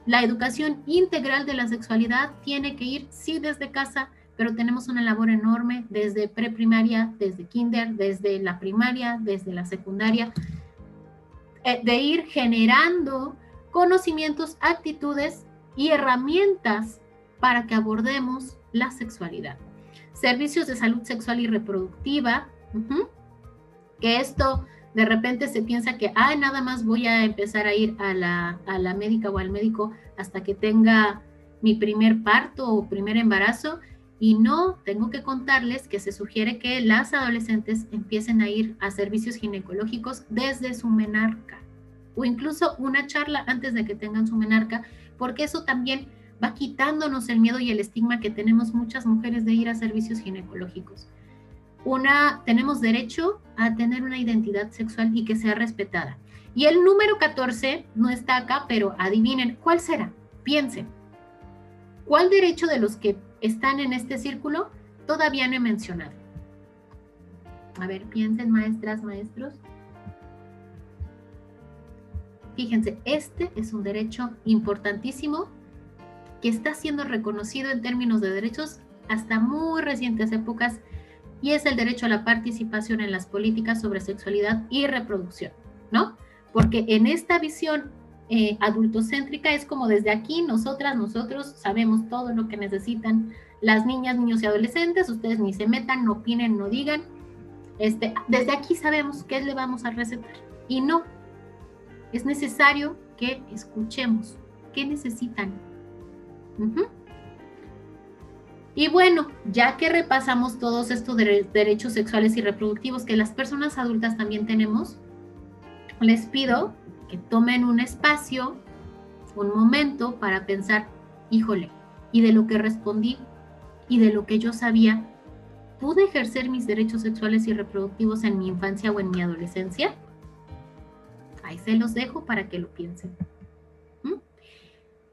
La educación integral de la sexualidad tiene que ir, sí, desde casa, pero tenemos una labor enorme desde preprimaria, desde kinder, desde la primaria, desde la secundaria, de ir generando conocimientos, actitudes y herramientas para que abordemos la sexualidad. Servicios de salud sexual y reproductiva, que esto de repente se piensa que nada más voy a empezar a ir a la médica o al médico hasta que tenga mi primer parto o primer embarazo, y no, tengo que contarles que se sugiere que las adolescentes empiecen a ir a servicios ginecológicos desde su menarca, o incluso una charla antes de que tengan su menarca, porque eso también va quitándonos el miedo y el estigma que tenemos muchas mujeres de ir a servicios ginecológicos. Tenemos derecho a tener una identidad sexual y que sea respetada. Y el número 14 no está acá, pero adivinen, ¿cuál será? Piensen. ¿Cuál derecho de los que están en este círculo todavía no he mencionado? A ver, piensen, maestras, maestros. Fíjense, este es un derecho importantísimo que está siendo reconocido en términos de derechos hasta muy recientes épocas, y es el derecho a la participación en las políticas sobre sexualidad y reproducción, ¿no? Porque en esta visión adultocéntrica es como desde aquí nosotros sabemos todo lo que necesitan las niñas, niños y adolescentes, ustedes ni se metan, no opinen, no digan, desde aquí sabemos qué le vamos a recetar, y no, es necesario que escuchemos qué necesitan. Y bueno, ya que repasamos todos estos derechos sexuales y reproductivos que las personas adultas también tenemos, les pido que tomen un espacio, un momento para pensar, híjole, y de lo que respondí y de lo que yo sabía, ¿pude ejercer mis derechos sexuales y reproductivos en mi infancia o en mi adolescencia? Ahí se los dejo para que lo piensen.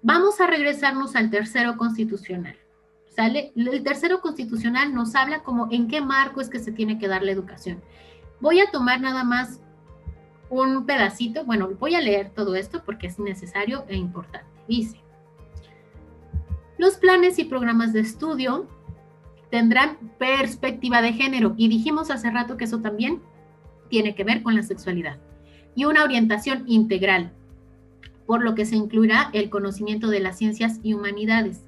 Vamos a regresarnos al tercero constitucional, ¿sale? El tercero constitucional nos habla como en qué marco es que se tiene que dar la educación. Voy a tomar nada más un pedacito, bueno, voy a leer todo esto porque es necesario e importante. Dice, los planes y programas de estudio tendrán perspectiva de género, y dijimos hace rato que eso también tiene que ver con la sexualidad, y una orientación integral, por lo que se incluirá el conocimiento de las ciencias y humanidades.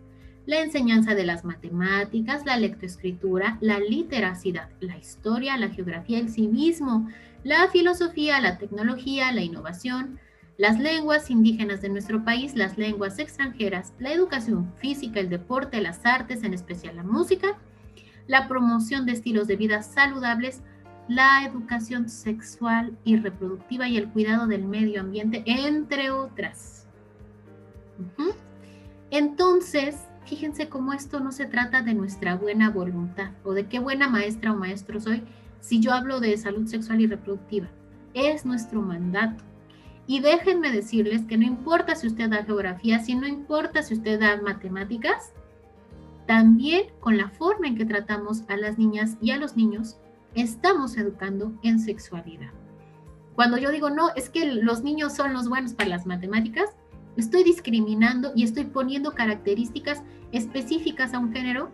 la enseñanza de las matemáticas, la lectoescritura, la literacidad, la historia, la geografía, el civismo, la filosofía, la tecnología, la innovación, las lenguas indígenas de nuestro país, las lenguas extranjeras, la educación física, el deporte, las artes, en especial la música, la promoción de estilos de vida saludables, la educación sexual y reproductiva y el cuidado del medio ambiente, entre otras. Entonces, fíjense cómo esto no se trata de nuestra buena voluntad o de qué buena maestra o maestro soy si yo hablo de salud sexual y reproductiva. Es nuestro mandato. Y déjenme decirles que no importa si usted da geografía, si no importa si usted da matemáticas, también con la forma en que tratamos a las niñas y a los niños, estamos educando en sexualidad. Cuando yo digo, no, es que los niños son los buenos para las matemáticas, estoy discriminando y estoy poniendo características específicas a un género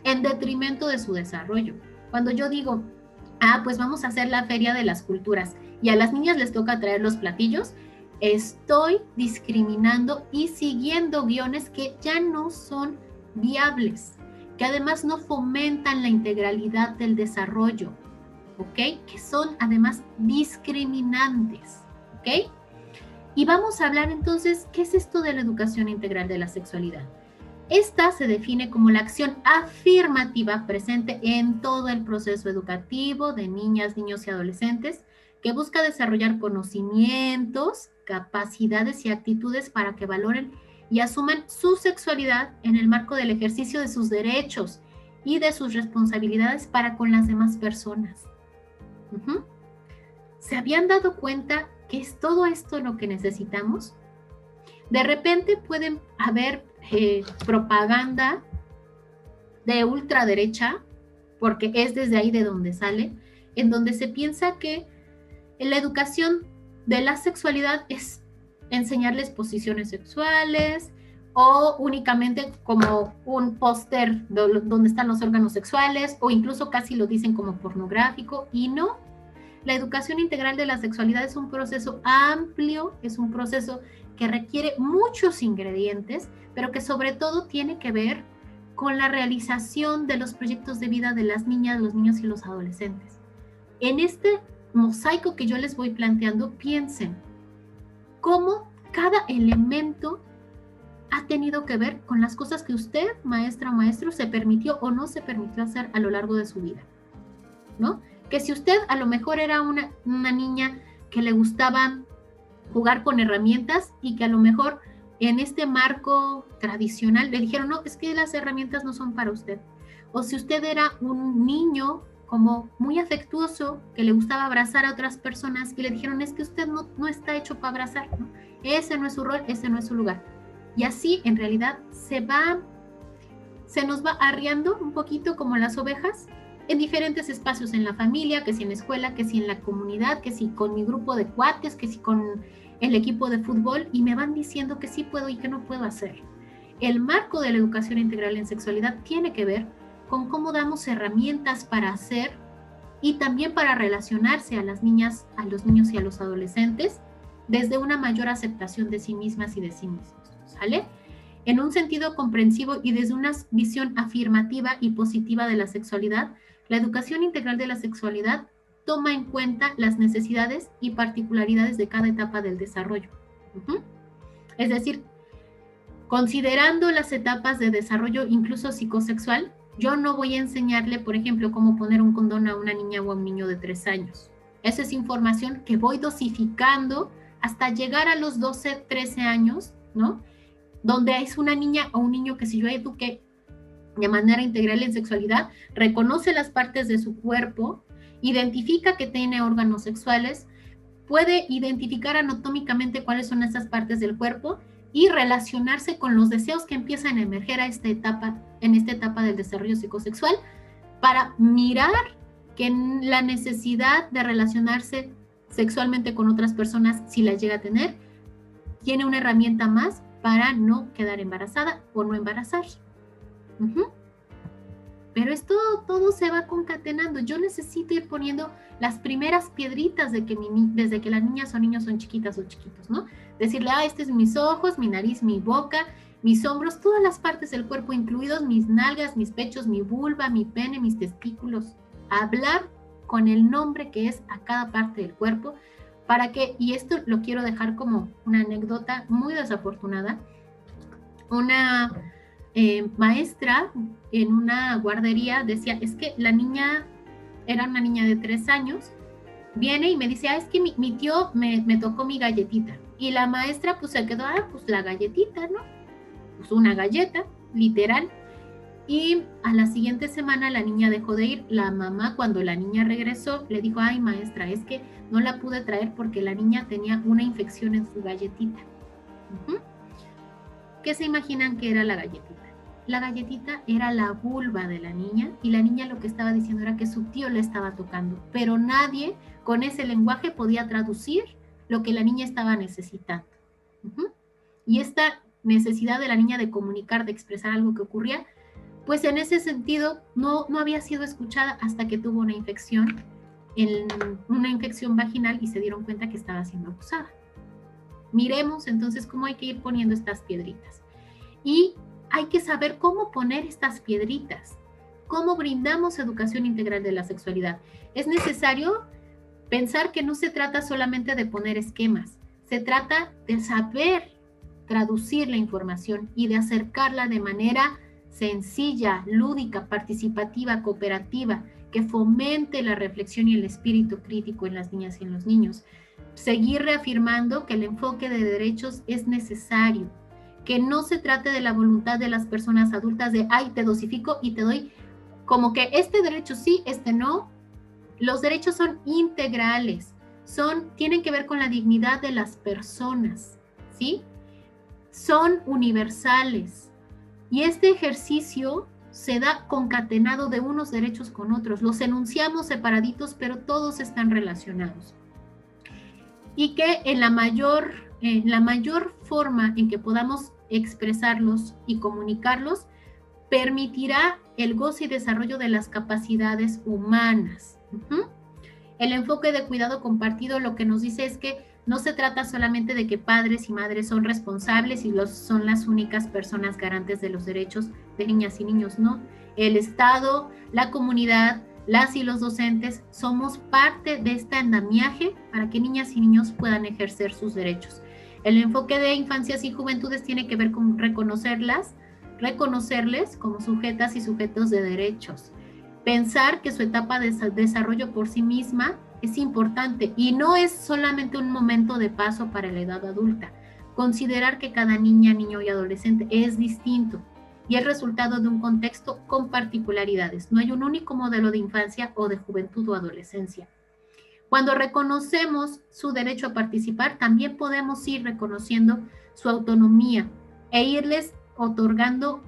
en detrimento de su desarrollo. Cuando yo digo, pues vamos a hacer la feria de las culturas y a las niñas les toca traer los platillos, estoy discriminando y siguiendo guiones que ya no son viables, que además no fomentan la integralidad del desarrollo, ¿ok? Que son además discriminantes, ¿ok? Y vamos a hablar entonces, ¿qué es esto de la educación integral de la sexualidad? Esta se define como la acción afirmativa presente en todo el proceso educativo de niñas, niños y adolescentes que busca desarrollar conocimientos, capacidades y actitudes para que valoren y asuman su sexualidad en el marco del ejercicio de sus derechos y de sus responsabilidades para con las demás personas. ¿Se habían dado cuenta que es todo esto lo que necesitamos? De repente pueden haber propaganda de ultraderecha, porque es desde ahí de donde sale, en donde se piensa que la educación de la sexualidad es enseñarles posiciones sexuales o únicamente como un póster donde están los órganos sexuales, o incluso casi lo dicen como pornográfico, y no. La educación integral de la sexualidad es un proceso amplio, es un proceso que requiere muchos ingredientes, pero que sobre todo tiene que ver con la realización de los proyectos de vida de las niñas, los niños y los adolescentes. En este mosaico que yo les voy planteando, piensen cómo cada elemento ha tenido que ver con las cosas que usted, maestra o maestro, se permitió o no se permitió hacer a lo largo de su vida, ¿no? Que si usted a lo mejor era una niña que le gustaba jugar con herramientas y que a lo mejor en este marco tradicional le dijeron, no, es que las herramientas no son para usted. O si usted era un niño como muy afectuoso, que le gustaba abrazar a otras personas y le dijeron, es que usted no está hecho para abrazar, ¿no? Ese no es su rol, ese no es su lugar. Y así en realidad se nos va arriando un poquito como las ovejas en diferentes espacios en la familia, que si en la escuela, que si en la comunidad, que si con mi grupo de cuates, que si con el equipo de fútbol, y me van diciendo que sí puedo y que no puedo hacer. El marco de la educación integral en sexualidad tiene que ver con cómo damos herramientas para hacer y también para relacionarse a las niñas, a los niños y a los adolescentes desde una mayor aceptación de sí mismas y de sí mismos, ¿sale? En un sentido comprensivo y desde una visión afirmativa y positiva de la sexualidad, la educación integral de la sexualidad toma en cuenta las necesidades y particularidades de cada etapa del desarrollo. Es decir, considerando las etapas de desarrollo incluso psicosexual, yo no voy a enseñarle, por ejemplo, cómo poner un condón a una niña o a un niño de 3 años. Esa es información que voy dosificando hasta llegar a los 12, 13 años, ¿no? Donde es una niña o un niño que si yo eduqué de manera integral en sexualidad, reconoce las partes de su cuerpo, identifica que tiene órganos sexuales, puede identificar anatómicamente cuáles son esas partes del cuerpo y relacionarse con los deseos que empiezan a emerger en esta etapa del desarrollo psicosexual, para mirar que la necesidad de relacionarse sexualmente con otras personas, si la llega a tener, tiene una herramienta más para no quedar embarazada o no embarazarse. Pero esto todo se va concatenando. Yo necesito ir poniendo las primeras piedritas desde que las niñas o niños son chiquitas o chiquitos, ¿no? Decirle, estos son mis ojos, mi nariz, mi boca, mis hombros, todas las partes del cuerpo, incluidos mis nalgas, mis pechos, mi vulva, mi pene, mis testículos. Hablar con el nombre que es a cada parte del cuerpo, para que, y esto lo quiero dejar como una anécdota muy desafortunada, una maestra en una guardería decía, es que la niña, era una niña de 3 años, viene y me dice, es que mi tío me tocó mi galletita. Y la maestra pues se quedó, pues la galletita, ¿no? Pues una galleta, literal. Y a la siguiente semana la niña dejó de ir. La mamá, cuando la niña regresó, le dijo, ay maestra, es que no la pude traer porque la niña tenía una infección en su galletita. ¿Qué se imaginan que era la galletita? La galletita era la vulva de la niña, y la niña lo que estaba diciendo era que su tío le estaba tocando, pero nadie con ese lenguaje podía traducir lo que la niña estaba necesitando. Y esta necesidad de la niña de comunicar, de expresar algo que ocurría, pues en ese sentido no había sido escuchada hasta que tuvo una infección vaginal y se dieron cuenta que estaba siendo abusada. Miremos entonces cómo hay que ir poniendo estas piedritas. Y hay que saber cómo poner estas piedritas, cómo brindamos educación integral de la sexualidad. Es necesario pensar que no se trata solamente de poner esquemas, se trata de saber traducir la información y de acercarla de manera sencilla, lúdica, participativa, cooperativa, que fomente la reflexión y el espíritu crítico en las niñas y en los niños. Seguir reafirmando que el enfoque de derechos es necesario, que no se trate de la voluntad de las personas adultas de, ay, te dosifico y te doy como que este derecho sí, este no. Los derechos son integrales, tienen que ver con la dignidad de las personas, ¿sí? Son universales. Y este ejercicio se da concatenado de unos derechos con otros. Los enunciamos separaditos, pero todos están relacionados. Y que en la mayor forma en que podamos expresarlos y comunicarlos, permitirá el goce y desarrollo de las capacidades humanas. El enfoque de cuidado compartido lo que nos dice es que no se trata solamente de que padres y madres son responsables y son las únicas personas garantes de los derechos de niñas y niños, no. El Estado, la comunidad, las y los docentes somos parte de este andamiaje para que niñas y niños puedan ejercer sus derechos. El enfoque de infancias y juventudes tiene que ver con reconocerles como sujetas y sujetos de derechos. Pensar que su etapa de desarrollo por sí misma es importante y no es solamente un momento de paso para la edad adulta. Considerar que cada niña, niño y adolescente es distinto y es resultado de un contexto con particularidades. No hay un único modelo de infancia o de juventud o adolescencia. Cuando reconocemos su derecho a participar, también podemos ir reconociendo su autonomía e irles otorgando,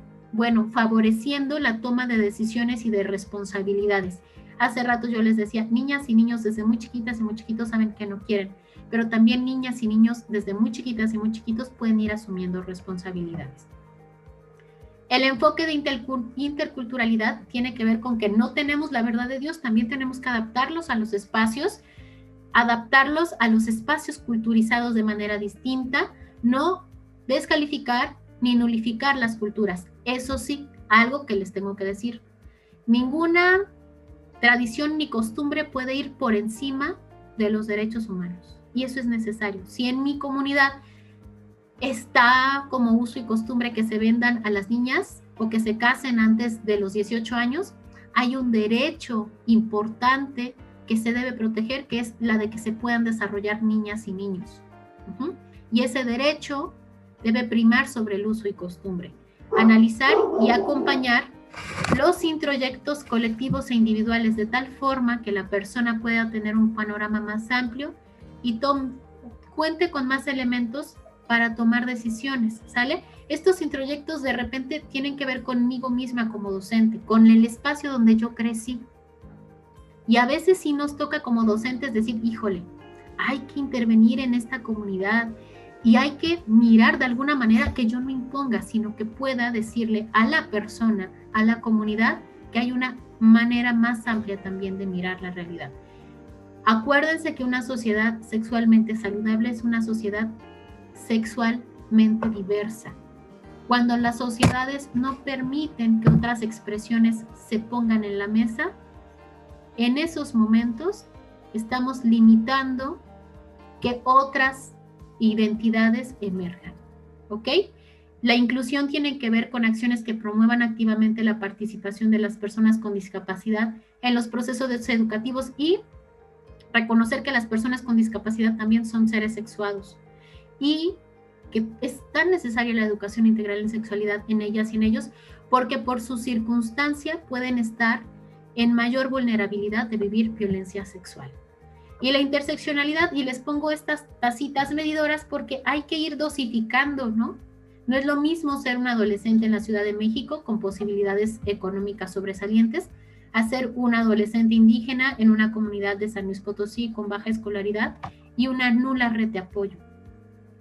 favoreciendo la toma de decisiones y de responsabilidades. Hace rato yo les decía, niñas y niños desde muy chiquitas y muy chiquitos saben que no quieren, pero también niñas y niños desde muy chiquitas y muy chiquitos pueden ir asumiendo responsabilidades. El enfoque de interculturalidad tiene que ver con que no tenemos la verdad de Dios, también tenemos que adaptarlos a los espacios culturizados de manera distinta, no descalificar ni nulificar las culturas. Eso sí, algo que les tengo que decir, ninguna tradición ni costumbre puede ir por encima de los derechos humanos, y eso es necesario. Si en mi comunidad está como uso y costumbre que se vendan a las niñas o que se casen antes de los 18 años, hay un derecho importante que se debe proteger, que es la de que se puedan desarrollar niñas y niños. Y ese derecho debe primar sobre el uso y costumbre. Analizar y acompañar los introyectos colectivos e individuales de tal forma que la persona pueda tener un panorama más amplio y cuente con más elementos para tomar decisiones, ¿sale? Estos introyectos de repente tienen que ver conmigo misma como docente, con el espacio donde yo crecí. Y a veces sí nos toca como docentes decir, híjole, hay que intervenir en esta comunidad y hay que mirar de alguna manera que yo no imponga, sino que pueda decirle a la persona, a la comunidad, que hay una manera más amplia también de mirar la realidad. Acuérdense que una sociedad sexualmente saludable es una sociedad sexualmente diversa. Cuando las sociedades no permiten que otras expresiones se pongan en la mesa, en esos momentos estamos limitando que otras identidades emerjan, ¿ok? La inclusión tiene que ver con acciones que promuevan activamente la participación de las personas con discapacidad en los procesos educativos y reconocer que las personas con discapacidad también son seres sexuados y que es tan necesaria la educación integral en sexualidad en ellas y en ellos porque por su circunstancia pueden estar en mayor vulnerabilidad de vivir violencia sexual. Y la interseccionalidad, y les pongo estas tacitas medidoras porque hay que ir dosificando, ¿no? No es lo mismo ser un adolescente en la Ciudad de México con posibilidades económicas sobresalientes a ser un adolescente indígena en una comunidad de San Luis Potosí con baja escolaridad y una nula red de apoyo.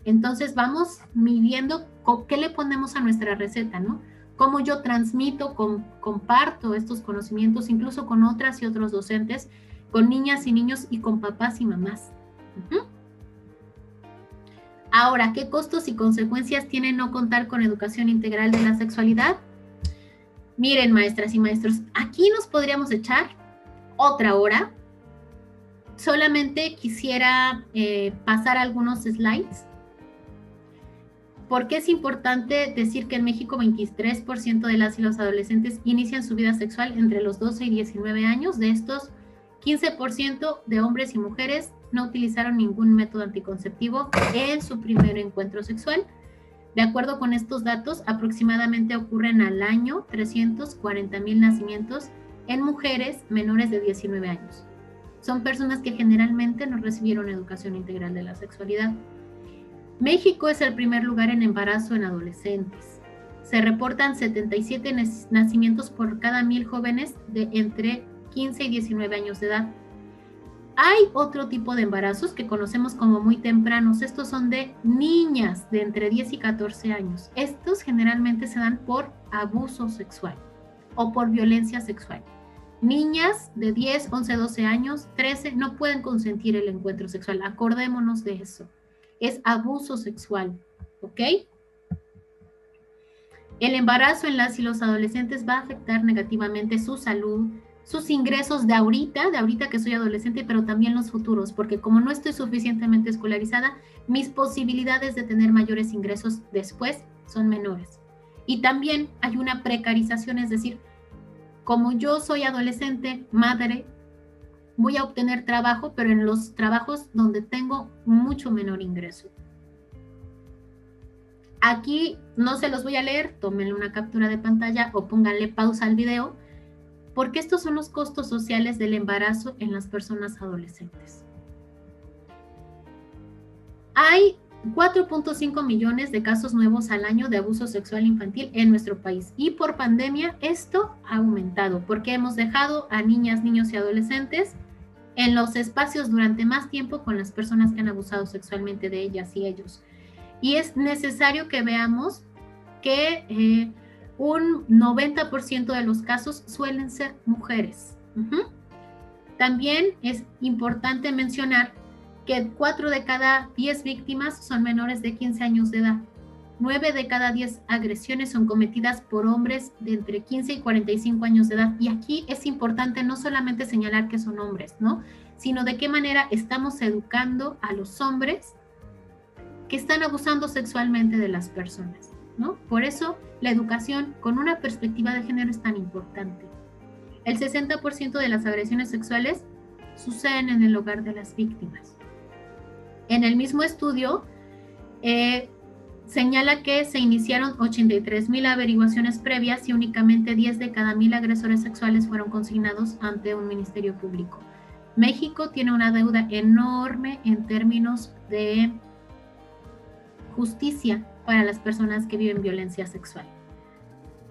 Entonces vamos midiendo qué le ponemos a nuestra receta, ¿no? Cómo yo transmito, comparto estos conocimientos, incluso con otras y otros docentes, con niñas y niños y con papás y mamás. Ahora, ¿qué costos y consecuencias tiene no contar con educación integral de la sexualidad? Miren, maestras y maestros, aquí nos podríamos echar otra hora. Solamente quisiera pasar algunos slides. Porque es importante decir que en México 23% de las y los adolescentes inician su vida sexual entre los 12 y 19 años. De estos, 15% de hombres y mujeres no utilizaron ningún método anticonceptivo en su primer encuentro sexual. De acuerdo con estos datos, aproximadamente ocurren al año 340,000 nacimientos en mujeres menores de 19 años. Son personas que generalmente no recibieron educación integral de la sexualidad. México es el primer lugar en embarazo en adolescentes. Se reportan 77 nacimientos por cada 1,000 jóvenes de entre 15 y 19 años de edad. Hay otro tipo de embarazos que conocemos como muy tempranos. Estos son de niñas de entre 10 y 14 años. Estos generalmente se dan por abuso sexual o por violencia sexual. Niñas de 10, 11, 12 años, 13, no pueden consentir el encuentro sexual. Acordémonos de eso. Es abuso sexual, ¿ok? El embarazo en las y los adolescentes va a afectar negativamente su salud, sus ingresos de ahorita que soy adolescente, pero también los futuros, porque como no estoy suficientemente escolarizada, mis posibilidades de tener mayores ingresos después son menores. Y también hay una precarización, es decir, como yo soy adolescente, madre, voy a obtener trabajo, pero en los trabajos donde tengo mucho menor ingreso. Aquí no se los voy a leer, tómenle una captura de pantalla o pónganle pausa al video, porque estos son los costos sociales del embarazo en las personas adolescentes. Hay 4.5 millones de casos nuevos al año de abuso sexual infantil en nuestro país y por pandemia esto ha aumentado porque hemos dejado a niñas, niños y adolescentes en los espacios durante más tiempo con las personas que han abusado sexualmente de ellas y ellos. Y es necesario que veamos que un 90% de los casos suelen ser mujeres. También es importante mencionar que 4 de cada 10 víctimas son menores de 15 años de edad. 9 de cada 10 agresiones son cometidas por hombres de entre 15 y 45 años de edad. Y aquí es importante no solamente señalar que son hombres, ¿no? Sino de qué manera estamos educando a los hombres que están abusando sexualmente de las personas, ¿no? Por eso la educación con una perspectiva de género es tan importante. El 60% de las agresiones sexuales suceden en el hogar de las víctimas. En el mismo estudio, señala que se iniciaron 83,000 averiguaciones previas y únicamente 10 de cada 1,000 agresores sexuales fueron consignados ante un ministerio público. México tiene una deuda enorme en términos de justicia para las personas que viven violencia sexual.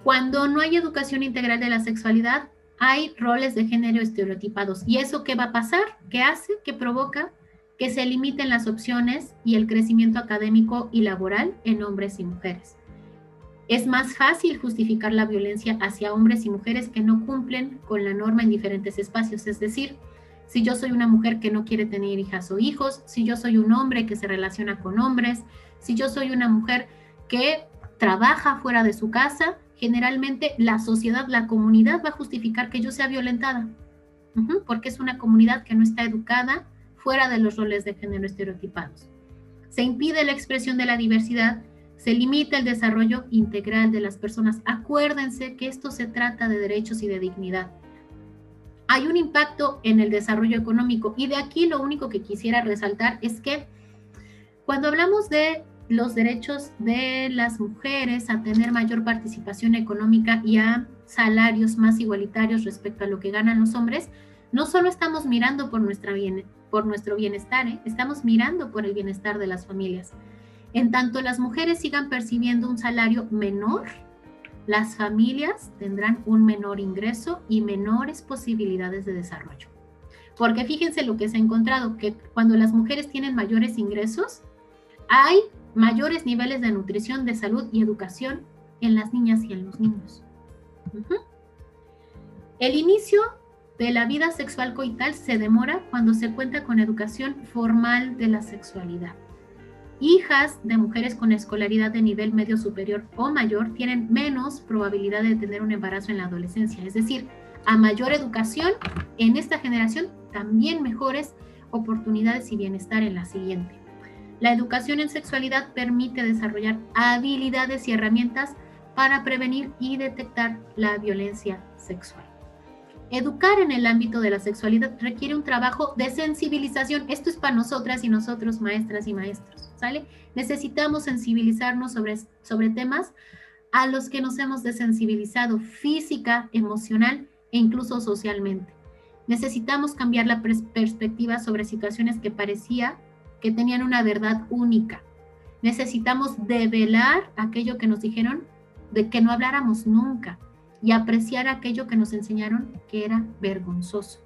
Cuando no hay educación integral de la sexualidad, hay roles de género estereotipados. ¿Y eso qué va a pasar? ¿Qué hace? ¿Qué provoca? Que se limiten las opciones y el crecimiento académico y laboral en hombres y mujeres. Es más fácil justificar la violencia hacia hombres y mujeres que no cumplen con la norma en diferentes espacios. Es decir, si yo soy una mujer que no quiere tener hijas o hijos, si yo soy un hombre que se relaciona con hombres, si yo soy una mujer que trabaja fuera de su casa, generalmente la sociedad, la comunidad va a justificar que yo sea violentada, porque es una comunidad que no está educada fuera de los roles de género estereotipados. Se impide la expresión de la diversidad, se limita el desarrollo integral de las personas. Acuérdense que esto se trata de derechos y de dignidad. Hay un impacto en el desarrollo económico y de aquí lo único que quisiera resaltar es que cuando hablamos de los derechos de las mujeres a tener mayor participación económica y a salarios más igualitarios respecto a lo que ganan los hombres, no solo estamos mirando por nuestro bienestar, estamos mirando por el bienestar de las familias. En tanto las mujeres sigan percibiendo un salario menor, las familias tendrán un menor ingreso y menores posibilidades de desarrollo. Porque fíjense lo que se ha encontrado, que cuando las mujeres tienen mayores ingresos, hay mayores niveles de nutrición, de salud y educación en las niñas y en los niños. El inicio de la vida sexual coital se demora cuando se cuenta con educación formal de la sexualidad. Hijas de mujeres con escolaridad de nivel medio superior o mayor tienen menos probabilidad de tener un embarazo en la adolescencia. Es decir, a mayor educación en esta generación, también mejores oportunidades y bienestar en la siguiente. La educación en sexualidad permite desarrollar habilidades y herramientas para prevenir y detectar la violencia sexual. Educar en el ámbito de la sexualidad requiere un trabajo de sensibilización. Esto es para nosotras y nosotros, maestras y maestros, ¿sale? Necesitamos sensibilizarnos sobre temas a los que nos hemos desensibilizado física, emocional e incluso socialmente. Necesitamos cambiar la perspectiva sobre situaciones que parecía que tenían una verdad única. Necesitamos develar aquello que nos dijeron de que no habláramos nunca y apreciar aquello que nos enseñaron que era vergonzoso.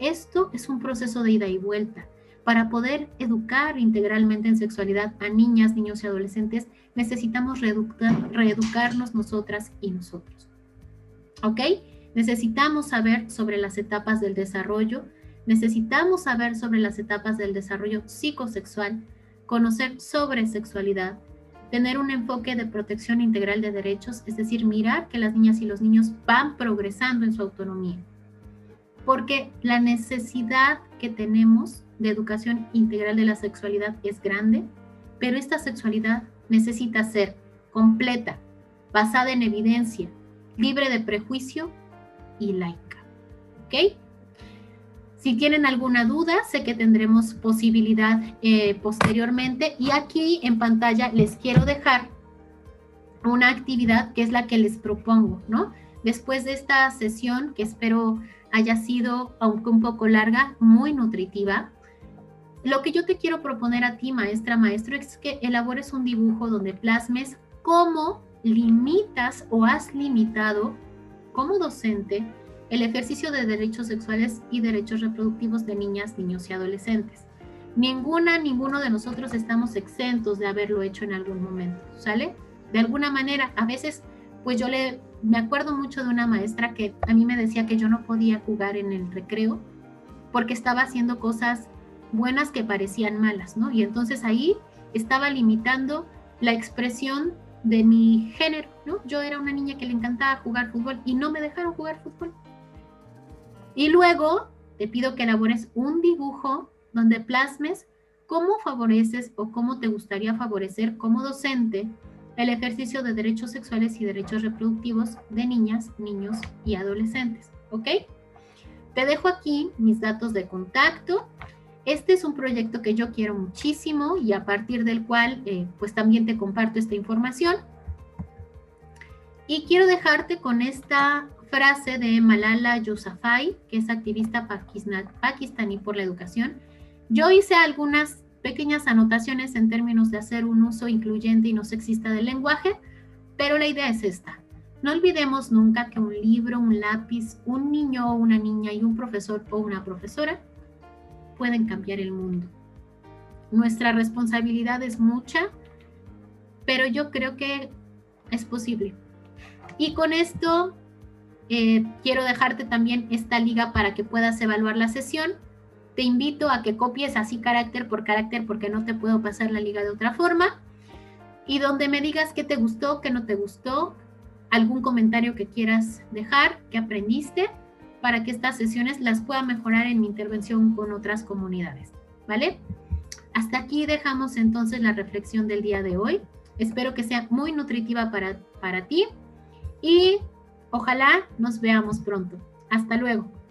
Esto es un proceso de ida y vuelta. Para poder educar integralmente en sexualidad a niñas, niños y adolescentes, necesitamos reeducarnos nosotras y nosotros. ¿Ok? Necesitamos saber sobre las etapas del desarrollo, necesitamos saber sobre las etapas del desarrollo psicosexual, conocer sobre sexualidad, tener un enfoque de protección integral de derechos, es decir, mirar que las niñas y los niños van progresando en su autonomía. Porque la necesidad que tenemos de educación integral de la sexualidad es grande, pero esta sexualidad necesita ser completa, basada en evidencia, libre de prejuicio y laica. ¿Ok? Si tienen alguna duda, sé que tendremos posibilidad posteriormente, y aquí en pantalla les quiero dejar una actividad que es la que les propongo, ¿no? Después de esta sesión, que espero haya sido, aunque un poco larga, muy nutritiva, lo que yo te quiero proponer a ti, maestra, maestro, es que elabores un dibujo donde plasmes cómo limitas o has limitado como docente el ejercicio de derechos sexuales y derechos reproductivos de niñas, niños y adolescentes. Ninguno de nosotros estamos exentos de haberlo hecho en algún momento, ¿sale? De alguna manera, a veces, pues me acuerdo mucho de una maestra que a mí me decía que yo no podía jugar en el recreo porque estaba haciendo cosas buenas que parecían malas, ¿no? Y entonces ahí estaba limitando la expresión de mi género, ¿no? Yo era una niña que le encantaba jugar fútbol y no me dejaron jugar fútbol. Y luego te pido que elabores un dibujo donde plasmes cómo favoreces o cómo te gustaría favorecer como docente el ejercicio de derechos sexuales y derechos reproductivos de niñas, niños y adolescentes, ¿ok? Te dejo aquí mis datos de contacto. Este es un proyecto que yo quiero muchísimo y a partir del cual pues también te comparto esta información. Y quiero dejarte con esta frase de Malala Yousafzai, que es activista pakistaní por la educación. Yo hice algunas pequeñas anotaciones en términos de hacer un uso incluyente y no sexista del lenguaje, pero la idea es esta. No olvidemos nunca que un libro, un lápiz, un niño o una niña y un profesor o una profesora pueden cambiar el mundo. Nuestra responsabilidad es mucha, pero yo creo que es posible. Y con esto quiero dejarte también esta liga para que puedas evaluar la sesión. Te invito a que copies así carácter por carácter porque no te puedo pasar la liga de otra forma. y donde me digas qué te gustó, qué no te gustó, algún comentario que quieras dejar, que aprendiste, para que estas sesiones las pueda mejorar en mi intervención con otras comunidades, ¿vale? Hasta aquí dejamos entonces la reflexión del día de hoy. Espero que sea muy nutritiva para ti y ojalá nos veamos pronto. Hasta luego.